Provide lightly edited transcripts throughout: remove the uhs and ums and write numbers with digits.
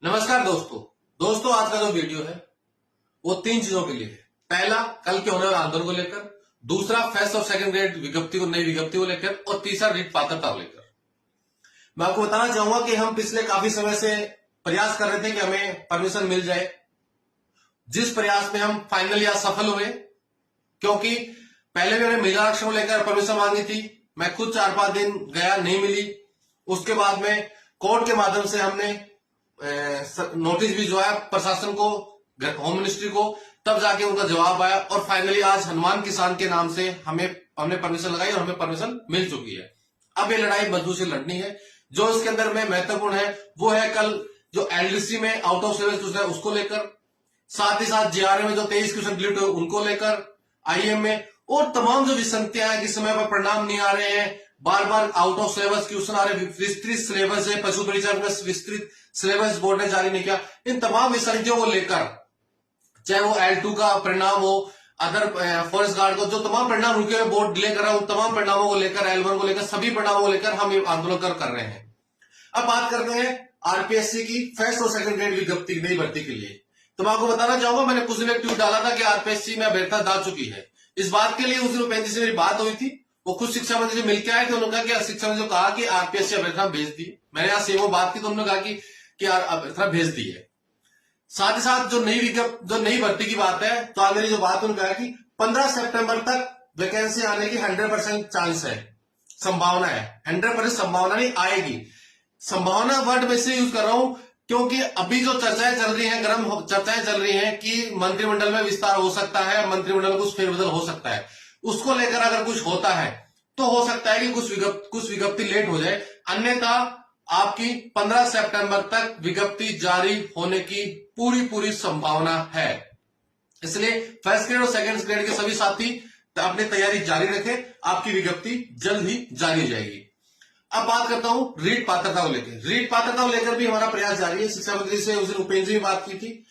नमस्कार दोस्तों। आज का जो वीडियो है वो तीन चीजों के लिए है। पहला, कल के होने वाले आंदोलन को लेकर। दूसरा, फर्स्ट और सेकंड ग्रेड विज्ञप्ति को, नई विज्ञप्ति को लेकर। और तीसरा, रीट पात्रता को लेकर। मैं आपको बताना चाहूंगा कि हम पिछले काफी समय से प्रयास कर रहे थे कि हमें परमिशन मिल जाए, जिस प्रयास में हम फाइनली आज सफल हुए। क्योंककि पहले भी हमने महिला आरक्षण को लेकर परमिशन मांगी थी, मैं खुद 4-5 दिन गया, नहीं मिली। उसके बाद में कोर्ट के माध्यम से हमने नोटिस भी जो है प्रशासन को, होम मिनिस्ट्री को, तब जाके उनका जवाब आया और फाइनली आज हनुमान किसान के नाम से हमने परमिशन लगाई और हमें परमिशन मिल चुकी है। अब ये लड़ाई मजबूती से लड़नी है। जो इसके अंदर में महत्वपूर्ण है वो है कल जो एलडीसी में आउट ऑफ सिलेबस क्वेश्चन है उसको लेकर, साथ ही साथ जेआरए में जो 23 क्वेश्चन डिलीट हुए उनको लेकर, आईएम में, और तमाम जो विसंगतियां हैं कि समय पर परिणाम नहीं आ रहे हैं, बार बार आउट ऑफ सिलेबस क्वेश्चन आ रहे, विस्तृत सिलेबस है, पशु परिचार में विस्तृत सिलेबस बोर्ड ने जारी नहीं किया। इन तमाम विसंगतियों को लेकर, चाहे वो L2 का परिणाम हो, अदर फॉरेस्ट गार्ड को जो तमाम परिणाम रुके हुए बोर्ड डिले कर रहा है, उन तमाम परिणामों को लेकर, L1 को लेकर, सभी परिणामों को लेकर हम आंदोलन कर रहे हैं। अब बात करते हैं आरपीएससी की फर्स्ट और सेकंड ग्रेड विज्ञप्ति नई भर्ती के लिए। तो मैं आपको बताना चाहूंगा, मैंने कुछ दिन एक ट्वीट डाला था कि आरपीएससी में अभ्यर्थता डाल चुकी है। इस बात के लिए उस दिन 35 से मेरी बात हुई थी, वो खुद शिक्षा मंत्री से मिलकर आए थे। उन्होंने कहा कि शिक्षा मंत्री ने कहा कि आरपीएससी अभ्यर्थना भेज दी। मैंने यहाँ सेम बात की तो उन्होंने कहा कि अभ्यर्थना भेज दी है। साथ ही साथ जो नई भर्ती की बात है, तो आज मेरी जो बात उन्होंने कहा कि 15 सितंबर तक वैकेंसी आने की 100% चांस है, संभावना है। 100% संभावना नहीं, आएगी। संभावना वर्ड में से यूज कर रहा हूं क्योंकि अभी जो चर्चाएं चल रही हैं, गर्म चर्चाएं चल रही हैं कि मंत्रिमंडल में विस्तार हो सकता है, मंत्रिमंडल में कुछ फेरबदल हो सकता है। उसको लेकर अगर कुछ होता है तो हो सकता है कि कुछ विज्ञप्ति लेट हो जाए, अन्यथा आपकी 15 सितंबर तक विज्ञप्ति जारी होने की पूरी संभावना है। इसलिए फर्स्ट ग्रेड और सेकंड ग्रेड के सभी साथी अपनी तैयारी जारी रखें, आपकी विज्ञप्ति जल्द ही जारी हो जाएगी। अब बात करता हूं रीट पात्रता को लेकर। रीट पात्रता को लेकर भी हमारा प्रयास जारी है। शिक्षा मंत्री से उस दिन उपेंद्र जी ने बात की थी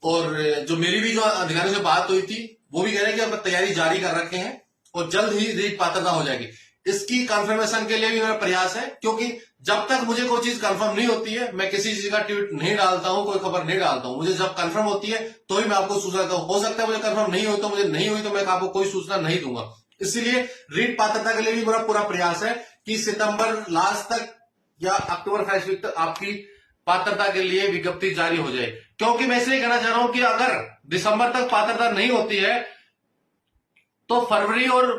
और जो मेरी भी जो अधिकारियों से बात हुई थी वो भी कह रहे हैं कि हम तैयारी जारी कर रखे हैं और जल्द ही रीट पात्रता हो जाएगी। इसकी कंफर्मेशन के लिए भी मेरा प्रयास है, क्योंकि जब तक मुझे कोई चीज कंफर्म नहीं होती है मैं किसी चीज का ट्वीट नहीं डालता हूं, कोई खबर नहीं डालता हूं। मुझे जब कंफर्म होती है तो ही मैं आपको सूचना दूं। हो सकता है मुझे कंफर्म नहीं हो तो मुझे नहीं हुई तो मैं आपको कोई सूचना नहीं दूंगा। इसीलिए रीट पात्रता के लिए भी मेरा पूरा प्रयास है कि सितंबर लास्ट तक या अक्टूबर फर्स्ट वीक तक आपकी पात्रता के लिए विज्ञप्ति जारी हो जाए। क्योंकि मैं इसलिए कहना चाह रहा हूं कि अगर दिसंबर तक पात्रता नहीं होती है तो फरवरी और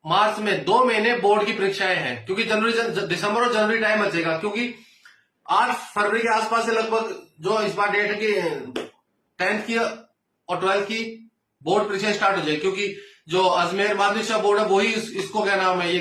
मार्च में 2 महीने बोर्ड की परीक्षाएं हैं, क्योंकि दिसंबर और जनवरी टाइम बचेगा। क्योंकि 8 फरवरी के आसपास से लगभग जो इस बार डेट है कि 10th की और 12th की बोर्ड परीक्षा स्टार्ट हो जाए, क्योंकि जो अजमेर माध्यमिक शिक्षा बोर्ड है वही इसको क्या नाम है, ये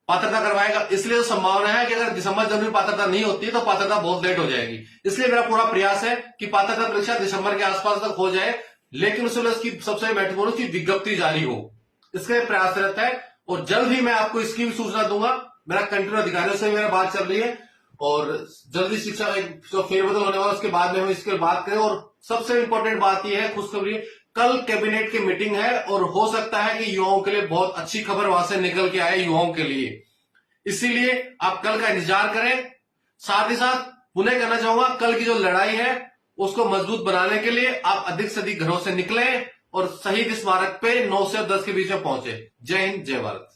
पात्रता करवाएगा। इसलिए तो संभावना है कि अगर दिसंबर जनवरी पात्रता नहीं होती है तो पात्रता बहुत लेट हो जाएगी। इसलिए मेरा पूरा प्रयास है कि पात्रता परीक्षा दिसंबर के आसपास तक हो जाए, लेकिन उससे उसकी सबसे महत्वपूर्ण की विज्ञप्ति जारी हो, इसके प्रयास रहता है। और जल्द ही मैं आपको इसकी भी सूचना दूंगा। मेरा कंटिन्यू अधिकारियों से मेरा बात चल रही है और जल्दी शिक्षा जो फेरबदल होने वाला उसके बाद में हम इसके बात करें। और सबसे इंपॉर्टेंट बात यह है, खुशखबरी, कल कैबिनेट की मीटिंग है और हो सकता है कि युवाओं के लिए बहुत अच्छी खबर वहां से निकल के आए युवाओं के लिए। इसीलिए आप कल का इंतजार करें। साथ ही साथ पुनः कहना चाहूंगा, कल की जो लड़ाई है उसको मजबूत बनाने के लिए आप अधिक से अधिक घरों से निकलें और शहीद स्मारक पे 9 से 10 के बीच में पहुंचे। जय हिंद, जय भारत।